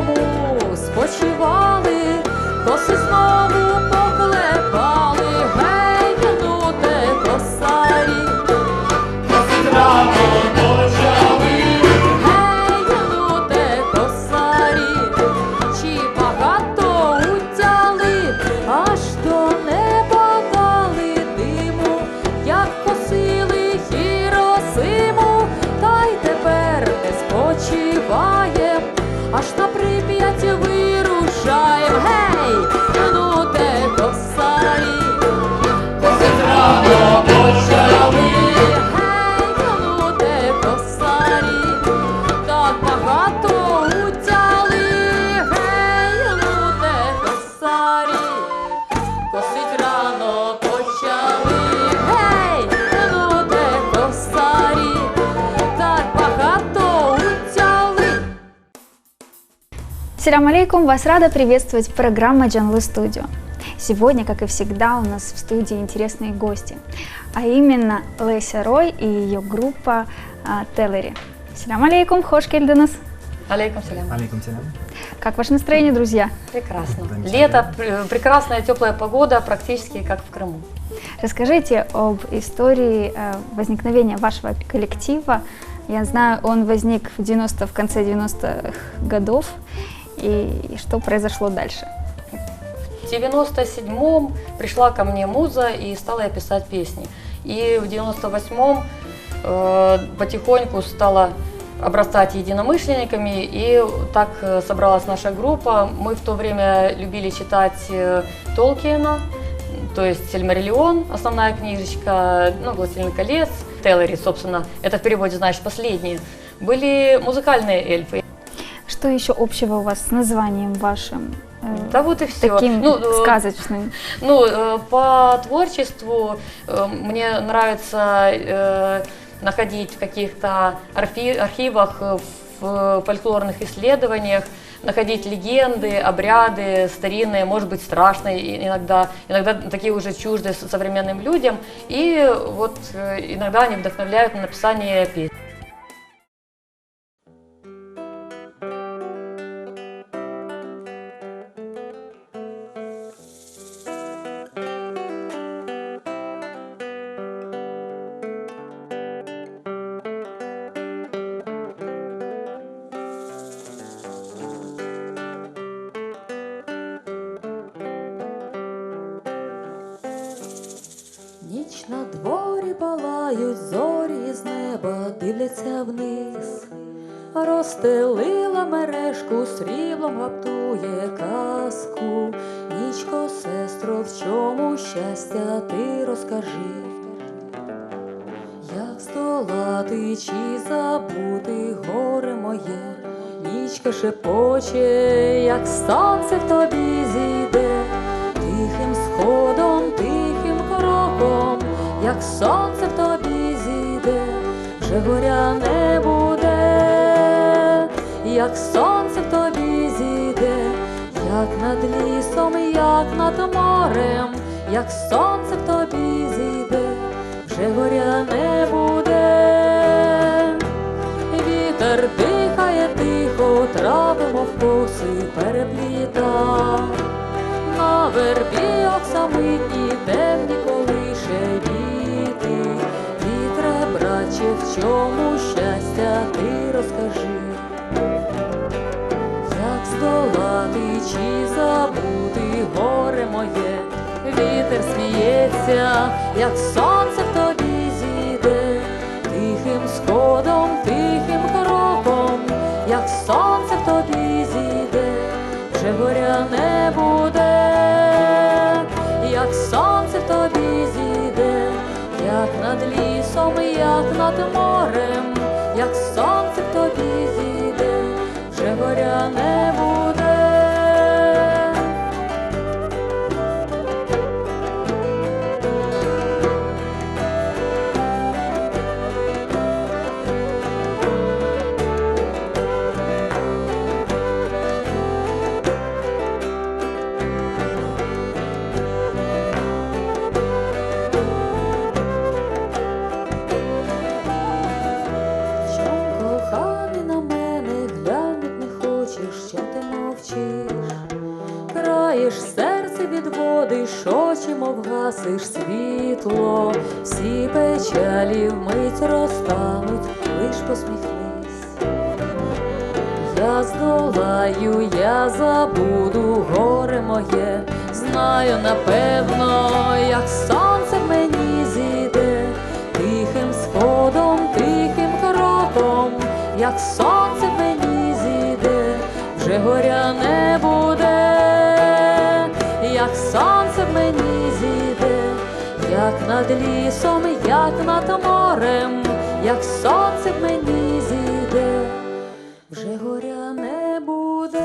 дому спочивали, коси знову поклепали, гей, гнуте косарі. Коси рано почали, гей, гнуте косарі, чи багато утяли, аж до неба дали диму, як косили Хіросиму, та й тепер не спочиваєм, аж на Прип'ять вирушаєм. Гей, гнуте косарі, коси рано почали, гей, гнуте косарі, так багато утяли, гей, гнуте косарі, косить рано почали, гей, гнуте косарі, так багато утяли. Салям алейкум, вас рада приветствовать программа Джанлы Студио. Сегодня, как и всегда, у нас в студии интересные гости, а именно Леся Рой и ее группа Теллери. Салям алейкум, хош келдіңіз. Алейкум салям. Алейкум салям. Как ваше настроение, друзья? Прекрасно. Лето, прекрасная теплая погода, практически как в Крыму. Расскажите об истории возникновения вашего коллектива. Я знаю, он возник в конце 90-х годов. И что произошло дальше? В 97-м пришла ко мне муза и стала я писать песни. И в 98-м потихоньку стала обрастать единомышленниками, и так собралась наша группа. Мы в то время любили читать Толкиена, то есть Сильмариллион, основная книжечка, ну, «Властелин колец», Теллери, собственно, это в переводе значит «последние», были музыкальные эльфы. Что еще общего у вас с названием вашим? Да вот и все. Таким сказочным. По творчеству мне нравится находить в каких-то архивах, в фольклорных исследованиях, находить легенды, обряды старинные, может быть страшные иногда такие уже чуждые современным людям, и вот иногда они вдохновляют на написание песен. Ніч на дворі палають зорі, з неба дивляться вниз. Розстелила мережку, сріблом гаптує казку. Нічко, сестро, в чому щастя, ти розкажи. Як здолати чи забути горе моє? Нічка шепоче, як сонце в тобі зійде. Тихим сходом, тихим кроком, як сонце в тобі зійде, вже горя не буде. Як сонце в тобі зійде, як над лісом, як над морем, як сонце в тобі зійде, вже горя не буде. Вітер дихає тихо, трави мов коси перепліта. На вербі оксамитні темні колише віти. Вітре, браче, в чому щастя, ти розкажи. Як здолати чи забути горе моє? Вітер сміється, як сонце в тобі зійде. Тихим сходом, тихим кроком, як сонце в тобі зійде, вже горя не буде. Як сонце в тобі зійде, як над лісом, як над морем, як сонце в тобі зійде, вже горя не буде. що ти мовчиш, краєш серце відводиш, очі мов гасиш світло, всі печалі вмить розтануть, лиш посміхнись. Я здолаю, я забуду горе моє, знаю напевно, як сонце в мені зійде, тихим сходом, тихим кроком, як сонце в мені зійде, вже горя не буде, як сонце в мені зійде, як над лісом, як над морем, як сонце в мені зійде, вже горя не буде.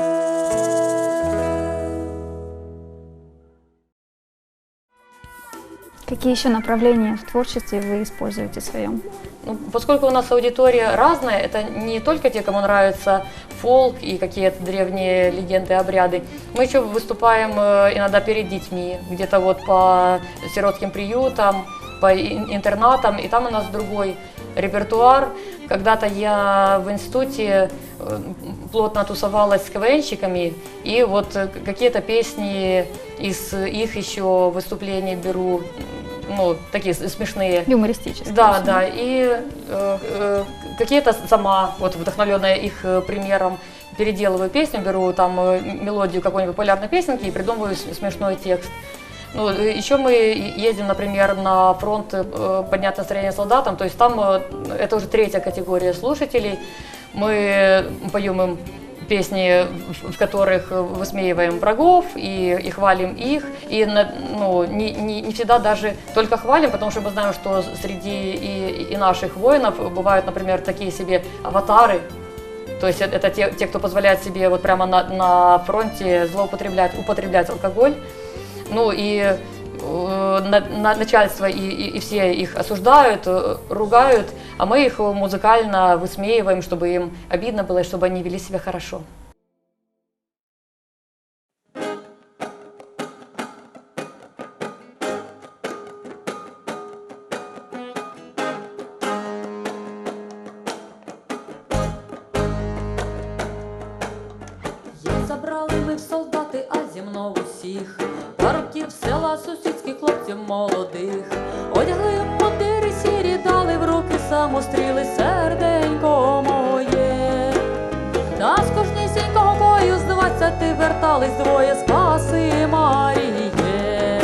Какие еще направления в творчестве вы используете своем? Ну, поскольку у нас аудитория разная, это не только те, кому нравится фолк и какие-то древние легенды, обряды. Мы еще выступаем иногда перед детьми, где-то вот по сиротским приютам, по интернатам, и там у нас другой репертуар. Когда-то я в институте плотно тусовалась с КВНщиками, и вот какие-то песни из их еще выступлений беру, ну, такие смешные. Юмористические. Да, да, и какие-то сама, вот вдохновленная их примером, переделываю песню, беру там мелодию какой-нибудь популярной песенки и придумываю смешной текст. Ну, еще мы ездим, например, на фронт поднять настроение солдатам, то есть там это уже третья категория слушателей. Мы поем им песни, в которых высмеиваем врагов и хвалим их. И ну, не всегда даже только хвалим, потому что мы знаем, что среди и наших воинов бывают, например, такие себе аватары. То есть это те, кто позволяет себе вот прямо на фронте употреблять алкоголь. Ну и начальство и все их осуждают, ругают, а мы их музыкально высмеиваем, чтобы им обидно было, и чтобы они вели себя хорошо. Забрали ми в солдати, а зі мною усіх парубків села, сусідських хлопців молодих. Одягли мундири сірі, дали в руки самостріли, серденько моє. Та з кожнісінького бою з 20 вертались двоє, спаси Маріє.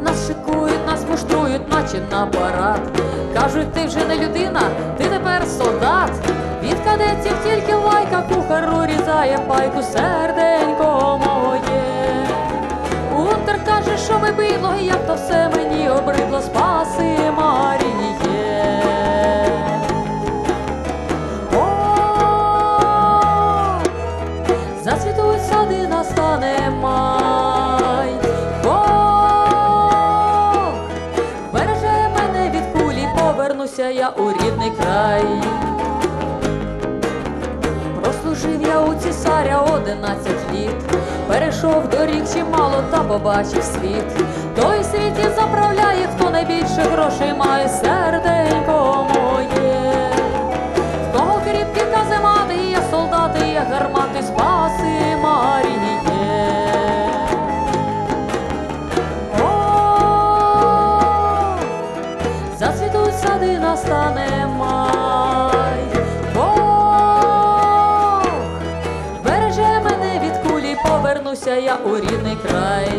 Нас шикують, нас муштрують, наче на парад. Кажуть, ти вже не людина, ти тепер солдат. Від кадетів тільки лайка, кухару різає пайку, серденько моє. Унтер каже, що ми бидло, і як то все мені обридло, спаси Маріє. О, зацвітуть сади, настане май. Бог береже мене від кулі, повернуся я у рідний край. Прослужив я у цісаря 11 літ, перейшов доріг чимало та побачив світ. Той світі заправляє, хто найбільше грошей має, серденько моє. В кого кріпкі каземати, є солдати, є гармати, спаси Маріє. О, зацвітуть сади, настане май. Повернуся я у рідний край.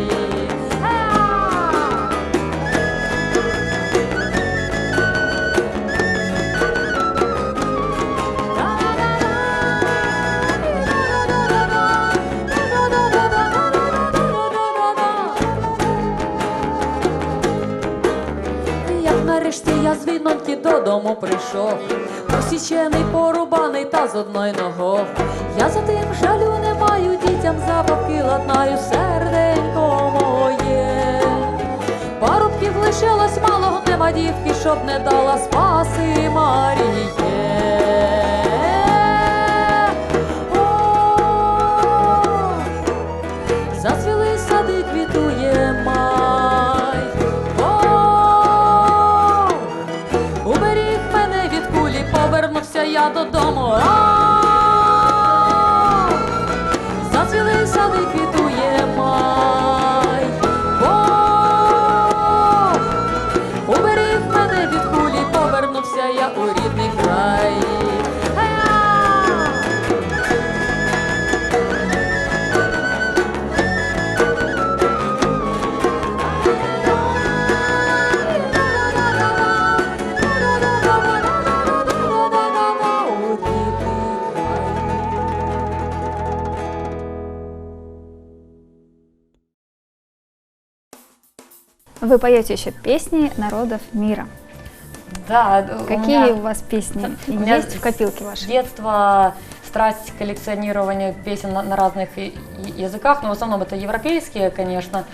Як нарешті я з війноньки додому прийшов, посічений, порубаний та з одною ногою. Я за тим жалю не маю, дітям забавки ладнаю, серденько моє. Парубків лишилось мало, нема дівки, щоб не дала, спаси Маріє. О, зацвіли сади, квітує май. Бог уберіг мене від кулі, повернувся я додому. Вы поете еще песни народов мира. Да, Какие у вас песни у меня есть в копилке с вашей? детства страсть к коллекционированию песен на разных языках, но в основном это европейские, конечно.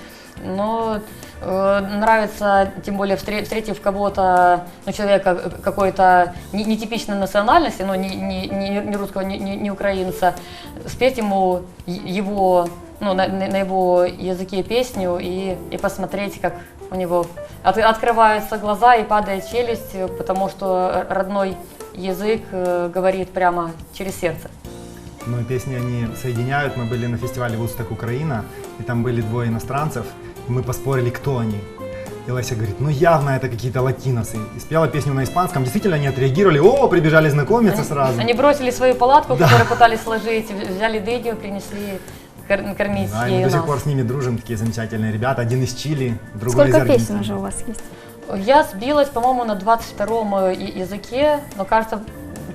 Но нравится, тем более встретив кого-то, ну, человека какой-то нетипичной национальности, ну, не русского, не украинца, спеть ему его, ну, на его языке песню и посмотреть, как у него открываются глаза и падает челюсть, потому что родной язык говорит прямо через сердце. Ну и песни они соединяют. Мы были на фестивале Woodstock Украина, и там были двое иностранцев, и мы поспорили, кто они. И Леся говорит, ну явно это какие-то латиносы. И спела песню на испанском, действительно они отреагировали, о, прибежали знакомиться сразу. Они бросили свою палатку, которую пытались сложить, взяли дыню, принесли кормить Да, и ею мы до сих нас. пор с ними дружим, такие замечательные ребята. Один из Чили, другой из Сколько Аргентины. песен уже у вас есть? Я сбилась, по-моему, на 22-м языке, но кажется,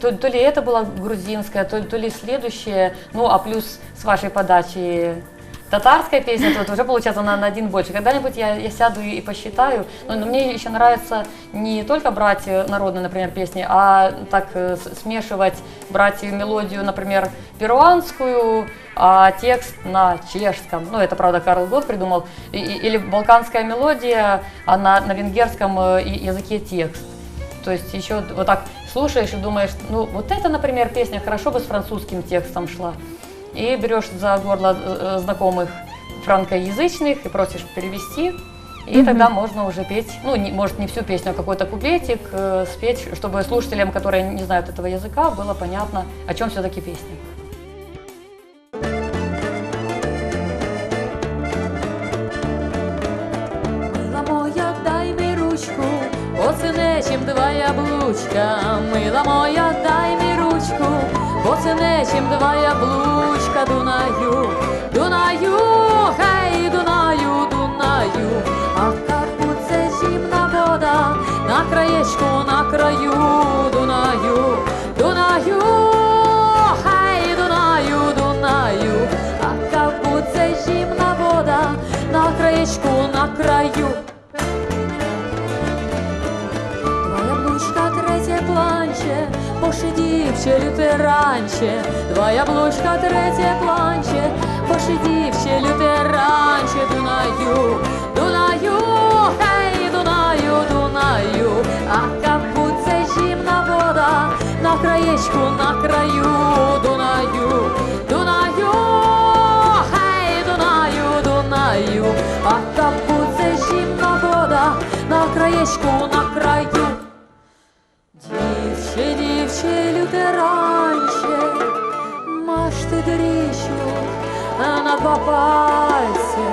то ли это было грузинское, то ли следующее, ну а плюс с вашей подачи татарская песня, тут уже получается на один больше. Когда-нибудь я сяду и посчитаю, но мне еще нравится не только брать народные, например, песни, а так смешивать, брать мелодию, например, перуанскую, а текст на чешском. Ну, это, правда, Карл Гот придумал. Или балканская мелодия, а на венгерском языке текст. То есть еще вот так слушаешь и думаешь, ну, вот это, например, песня хорошо бы с французским текстом шла. И берешь за горло знакомых франкоязычных и просишь перевести. И тогда можно уже петь, ну, может, не всю песню, а какой-то куплетик спеть, чтобы слушателям, которые не знают этого языка, было понятно, о чем все-таки песня. Мила моя, дай мне ручку, оценечим два яблучка. Мила моя, дай мне ручку, оценечим два яблучка. Дунаю, Дунаю, хей, Дунаю, Дунаю. А как буде зимна вода на краєчку, на краю. Дунаю, Дунаю, хей, Дунаю, Дунаю. А как буде зимна вода на краєчку, на краю. Два яблучка, третє планче, пошидівче лютеранче. Два яблучка, третє планче, пошидівче лютеранче. Дунаю, Дунаю, хей, Дунаю, Дунаю. А как буде зимна вода на краєчку, на краю. Дунаю, Дунаю, хей, Дунаю, Дунаю. А как буде зимна вода на краєчку, на краю. Дівче, дівче, лютеранче, маш ти дрічу на два пальці.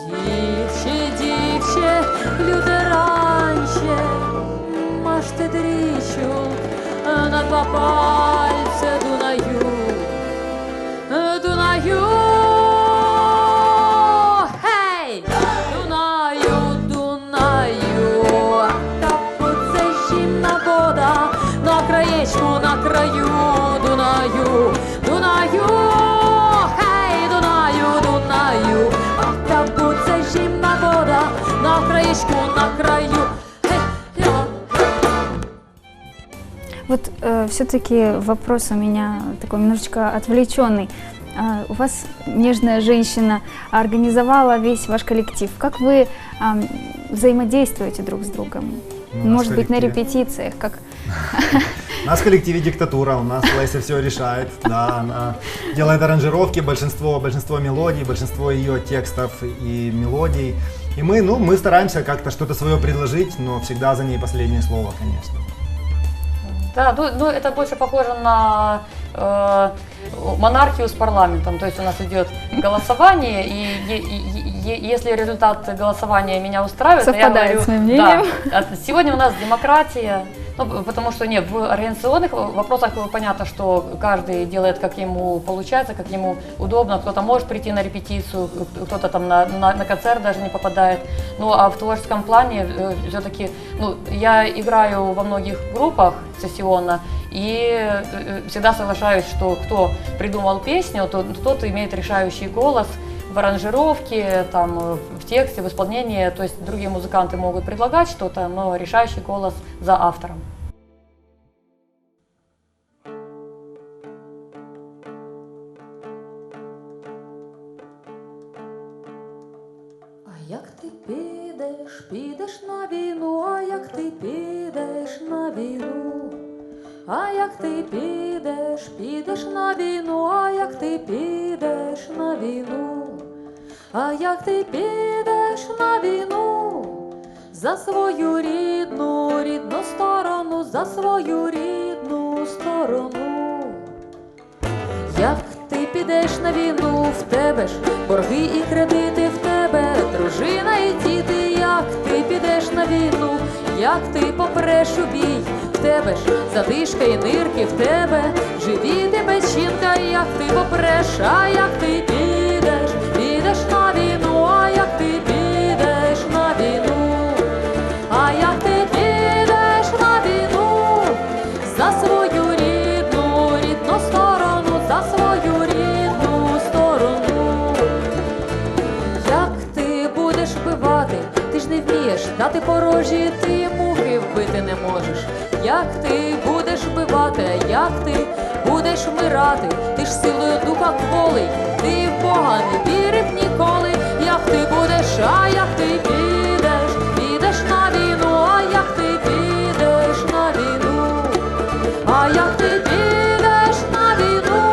Дівче, дівче, лютеранче, маш ти дрічу на два пальці. Дунаю, Дунаю, хей! Дунаю, Дунаю, а как буде зимна вода на краєчку, на краю. Дунаю, Дунаю, хей, Дунаю, Дунаю, а как буде зимна вода на краєчку, на краю. Вот все-таки вопрос у меня такой немножечко отвлеченный. У вас нежная женщина организовала весь ваш коллектив. Как вы взаимодействуете друг с другом? Ну, у нас Может быть, на коллективе- репетициях? Как? У нас в коллективе диктатура, у нас Леся все решает, да, она делает аранжировки, большинство мелодий, большинство ее текстов и мелодий. И мы стараемся как-то что-то свое предложить, но всегда за ней последнее слово, конечно. Да, ну это больше похоже на монархию с парламентом. То есть у нас идет голосование, и если результат голосования меня устраивает, то я Совпадает говорю, с моим мнением. да, сегодня у нас демократия. Ну, потому что нет, в организационных вопросах понятно, что каждый делает, как ему получается, как ему удобно. Кто-то может прийти на репетицию, кто-то там на концерт даже не попадает. Ну, а в творческом плане все-таки, ну, я играю во многих группах сессионно, и всегда соглашаюсь, что кто придумал песню, то тот имеет решающий голос. в аранжировке, там, в тексте, в исполнении. То есть другие музыканты могут предлагать что-то, но решающий голос за автором. А як ти підеш на війну, а як ти підеш на війну, а як ти підеш на війну, а як ти підеш на війну, а як ти підеш на війну, за свою рідну сторону, за свою рідну сторону. Як ти підеш на війну, в тебе ж борги і кредити, в тебе дружина і діти. Як ти підеш на війну, як ти попреш у бій, в тебе ж задишка і нирки, в тебе живіт і печінка. Як ти попреш, а як ти підеш на війну, а як ти підеш на війну, а як ти підеш на війну, за свою рідну сторону, за свою рідну сторону. Як ти будеш вбивати, ти ж не вмієш дати порожі, ти мухи вбити не можеш. Як ти будеш вбивати, як ти будеш вмирати, ти ж силою духа кволий, ти в Бога не вірив ніколи. Як ти будеш, а як ти підеш на війну, а як ти підеш на війну, а як ти підеш на війну,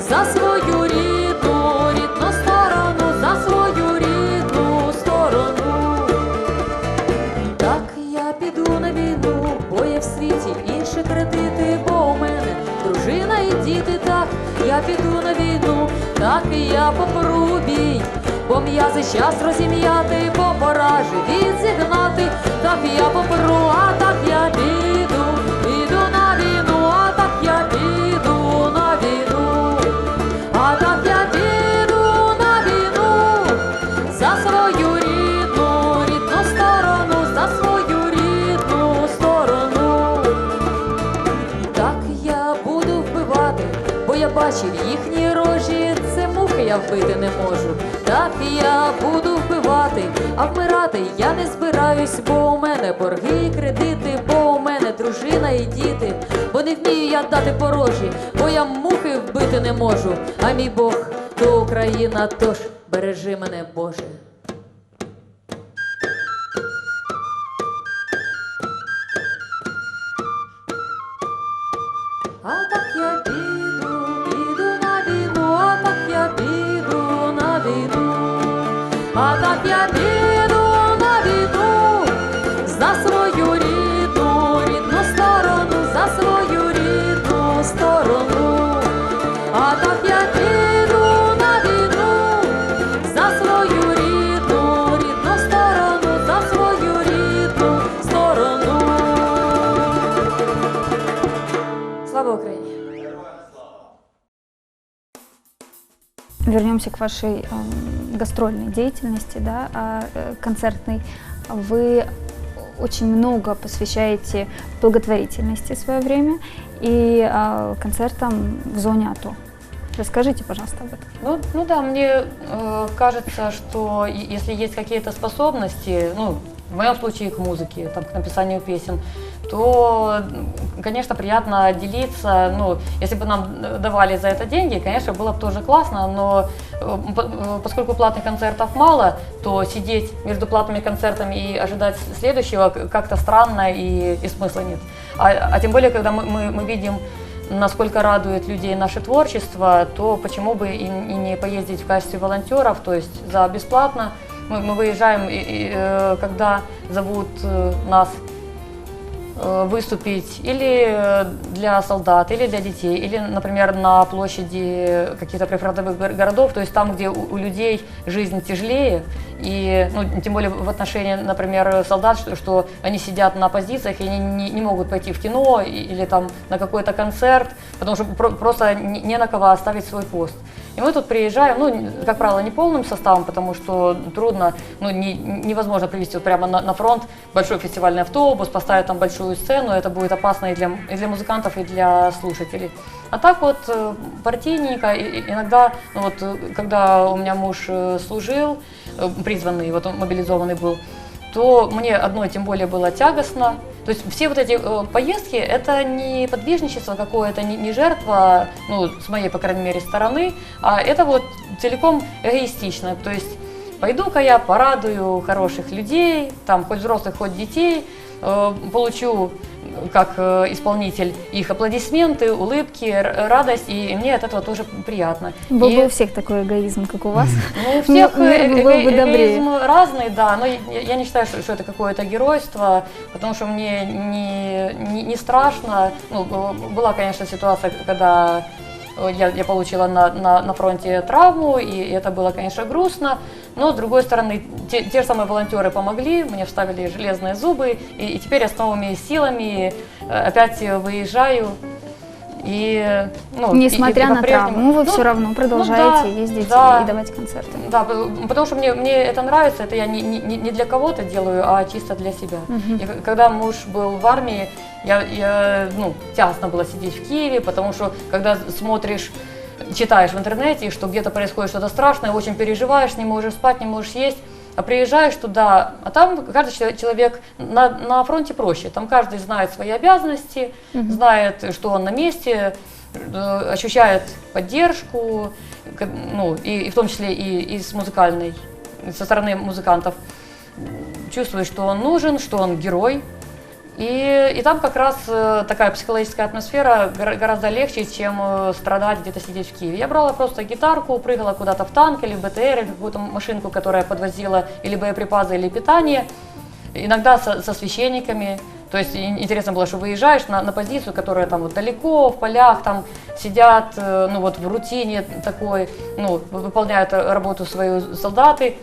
за свою рідну сторону, за свою рідну сторону. Так я піду на війну, бо є в світі інші кредити, бо у мене дружина і діти. Так я піду на війну, так я попру у бій, бо м'язи час розім'яти, бо пора живіт зігнати. Так я попру, а так я піду на війну, а так я піду на війну, а так я піду на війну, за свою рідну сторону, за свою рідну сторону. Так я буду вбивати, бо я бачив їхні рожі, це мухи я вбити не можу. Так я буду вбивати, а вмирати я не збираюсь, бо у мене борги і кредити, бо у мене дружина і діти, бо не вмію я дати порожі, бо я мухи вбити не можу. А мій Бог то Україна, тож бережи мене, Боже. А так я піду на війну, а так я піду на війну, а так я піду на війну, за свою рідну сторону, за свою рідну сторону. А так я піду на війну, за свою рідну сторону, за свою рідну сторону. Слава Україні! Вернемся к вашей гастрольной деятельности, да, концертной. Вы очень много посвящаете благотворительности свое время и концертам в зоне АТО. Расскажите, пожалуйста, об этом. Ну да, мне кажется, что если есть какие-то способности, ну, в моем случае к музыке, там, к написанию песен, то, конечно, приятно делиться. Ну, если бы нам давали за это деньги, конечно, было бы тоже классно, но поскольку платных концертов мало, то сидеть между платными концертами и ожидать следующего как-то странно и смысла нет. А тем более, когда мы видим, насколько радует людей наше творчество, то почему бы и не поездить в качестве волонтеров, то есть за бесплатно. Мы выезжаем, когда зовут нас выступить или для солдат, или для детей, или, например, на площади каких-то прифронтовых городов, то есть там, где у людей жизнь тяжелее, и, ну, тем более в отношении, например, солдат, что они сидят на позициях и они не могут пойти в кино или там на какой-то концерт, потому что просто не на кого оставить свой пост. И мы тут приезжаем, ну, как правило, не полным составом, потому что трудно, ну, невозможно привезти вот прямо на фронт большой фестивальный автобус, поставить там большую большую сцену, это будет опасно и для музыкантов, и для слушателей. А так вот, партийненько, иногда, ну вот, когда у меня муж служил, призванный, вот он мобилизованный был, то мне одной тем более было тягостно. То есть все вот эти поездки, это не подвижничество какое-то, не жертва, ну, с моей, по крайней мере, стороны, а это вот целиком эгоистично. То есть пойду-ка я порадую хороших людей, там, хоть взрослых, хоть детей, получу как исполнитель их аплодисменты, улыбки, радость, и мне от этого тоже приятно. Был бы у всех такой эгоизм, как у вас. Ну, у всех Мир был бы добрее. эгоизм разный, да, но я не считаю, что это какое-то геройство, потому что мне не страшно. Ну, была, конечно, ситуация, когда я получила на фронте травму, и это было, конечно, грустно, но, с другой стороны, те же самые волонтеры помогли, мне вставили железные зубы, и теперь я с новыми силами опять выезжаю. И, ну, Несмотря на по-прежнему- травму, вы Ну, все равно продолжаете ездить да. и давать концерты. Да, потому что мне это нравится, это я не для кого-то делаю, а чисто для себя. И когда муж был в армии, ну, тяжко было сидеть в Киеве, потому что когда смотришь, читаешь в интернете, что где-то происходит что-то страшное, очень переживаешь, не можешь спать, не можешь есть, а приезжаешь туда, а там каждый человек на фронте проще, там каждый знает свои обязанности, знает, что он на месте, ощущает поддержку, ну, и в том числе и с музыкальной, со стороны музыкантов, чувствует, что он нужен, что он герой. И там как раз такая психологическая атмосфера гораздо легче, чем страдать где-то сидеть в Киеве. Я брала просто гитарку, прыгала куда-то в танк или в БТР, или в какую-то машинку, которая подвозила или боеприпасы, или питание. Иногда со священниками. То есть интересно было, что выезжаешь на позицию, которая там вот далеко, в полях, там сидят, ну вот в рутине такой, ну, выполняют работу свою солдаты,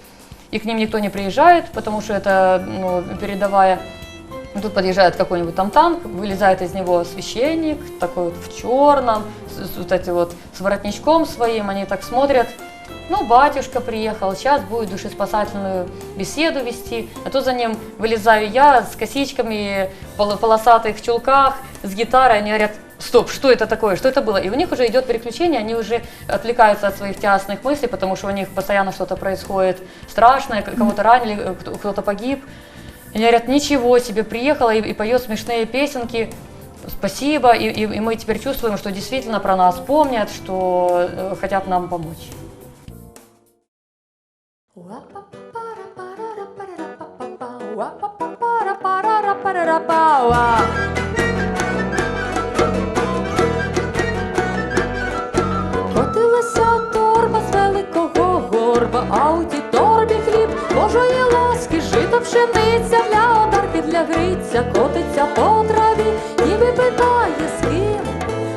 и к ним никто не приезжает, потому что это, ну, передовая. Тут подъезжает какой-нибудь там танк, вылезает из него священник, такой вот в черном, с воротничком своим, они так смотрят. Ну, батюшка приехал, сейчас будет душеспасательную беседу вести, а тут за ним вылезаю я с косичками, в полосатых чулках, с гитарой, они говорят: стоп, что это такое, что это было? И у них уже идет переключение, они уже отвлекаются от своих тягостных мыслей, потому что у них постоянно что-то происходит страшное, кого-то ранили, кто-то погиб. Они говорят: ничего себе, приехала и поет смешные песенки, спасибо, и мы теперь чувствуем, что действительно про нас помнят, что хотят нам помочь. Котилася торба з великого горба, а у тій торбі хліб Божої ласки, жито, пшениця, для одарки, для гриця, котиться по траві, ніби питає, з ким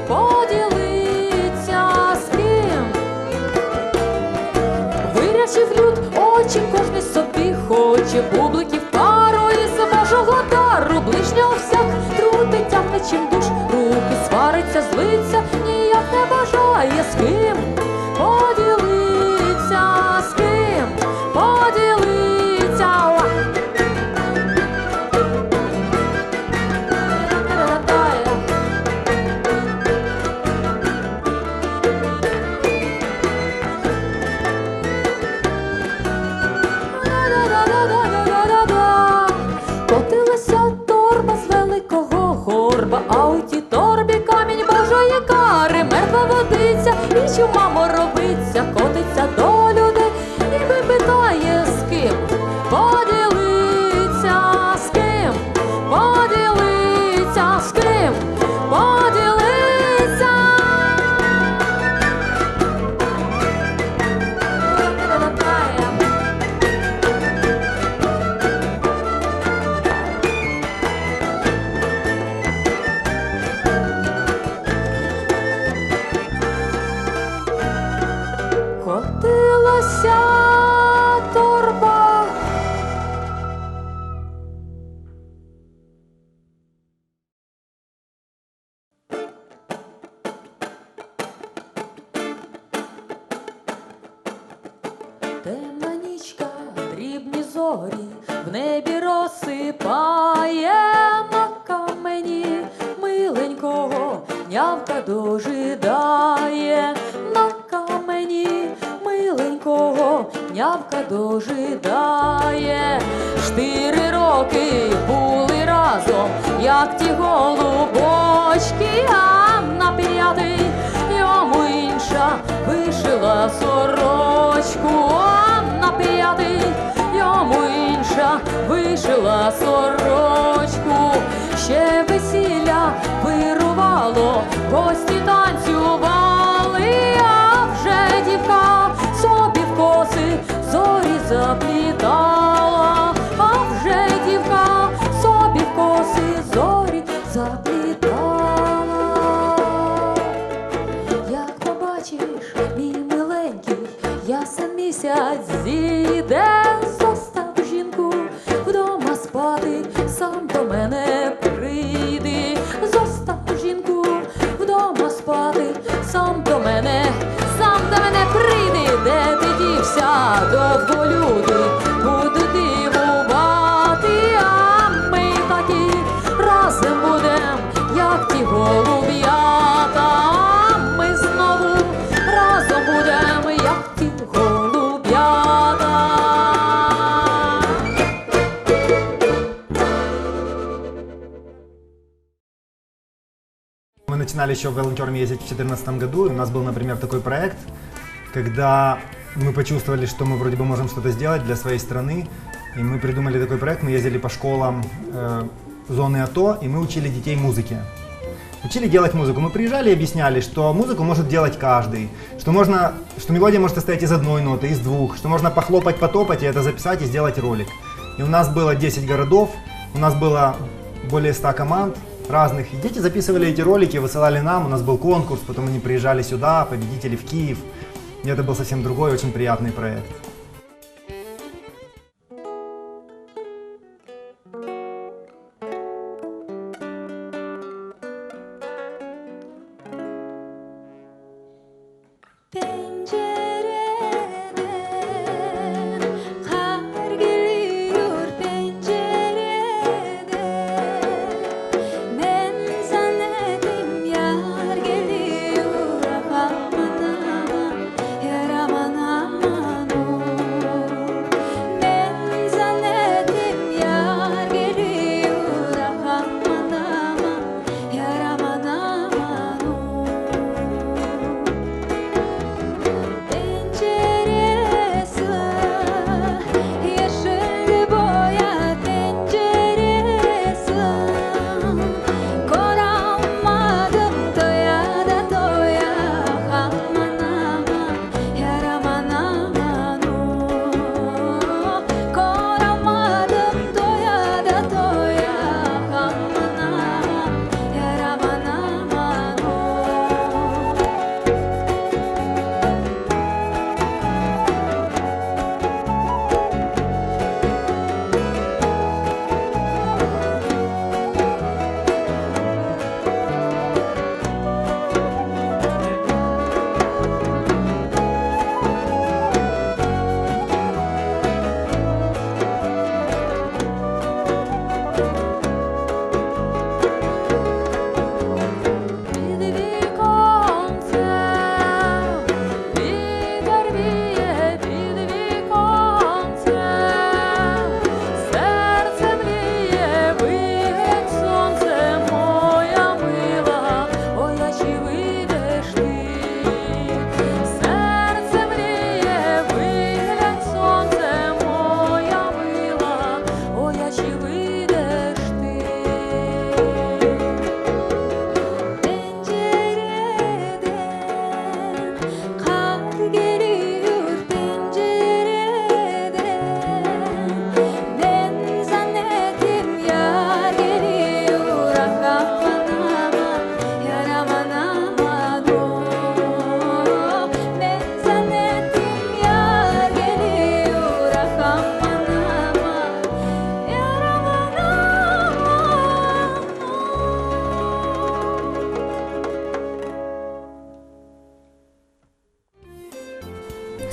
поділиться, з ким. Вирячив люд очі, кожний собі хоче, бубликів пару із Божого дару, ближнього всяк трутить, тягне чим душ, руки свариться, злиться, ніяк не бажає, з ким поділиться, з ким поділиться. Котилася торба з великого горба, а у тій торбі камінь Божої кари, мертва водиця і чума моровиця, котиться до людей, ніби питає, з ким поділиться, з ким поділиться, з ким поділиться. Котилася торба. Темна нічка, дрібні зорі, в небі розсипає на камені. нявка дожидає, на камені миленького нявка дожидає. 4 роки були разом, як ті голубочки, а на 5-й йому інша вишила сорочку, а на 5-й йому інша вишила сорочку. Ще весілля вирувало, гості танцювали, а вже дівка собі в коси зорі заплітала, а вже дівка собі в коси зорі заплітала. Як побачиш, мій миленький, ясен місяць зійде, зостав жінку вдома спати, сам до мене прийди. Зостав жінку вдома спати, сам до мене прийди. Де ти дівся, довго люди будуть дивувати, а ми такі разом будем, як ті голуб'ята, а ми знову разом будем, як ті голуб'ята. Мы начинали еще волонтерами ездить в 2014 году, и у нас был, например, такой проект, когда мы почувствовали, что мы вроде бы можем что-то сделать для своей страны, и мы придумали такой проект, мы ездили по школам зоны АТО, и мы учили детей музыке. Учили делать музыку. Мы приезжали и объясняли, что музыку может делать каждый, что мелодия может состоять из одной ноты, из двух, что можно похлопать, потопать и это записать и сделать ролик. И у нас было 10 городов, у нас было более 100 команд разных, и дети записывали эти ролики, высылали нам, у нас был конкурс, потом они приезжали сюда, победители в Киев, и это был совсем другой, очень приятный проект.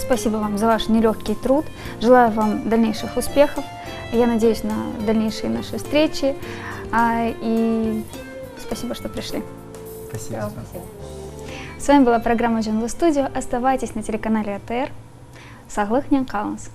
Спасибо вам за ваш нелегкий труд. Желаю вам дальнейших успехов. Я надеюсь на дальнейшие наши встречи. И спасибо, что пришли. Спасибо. Да, спасибо. С вами была программа Джанлы Студио. Оставайтесь на телеканале АТР. Саглых Нянкаланс.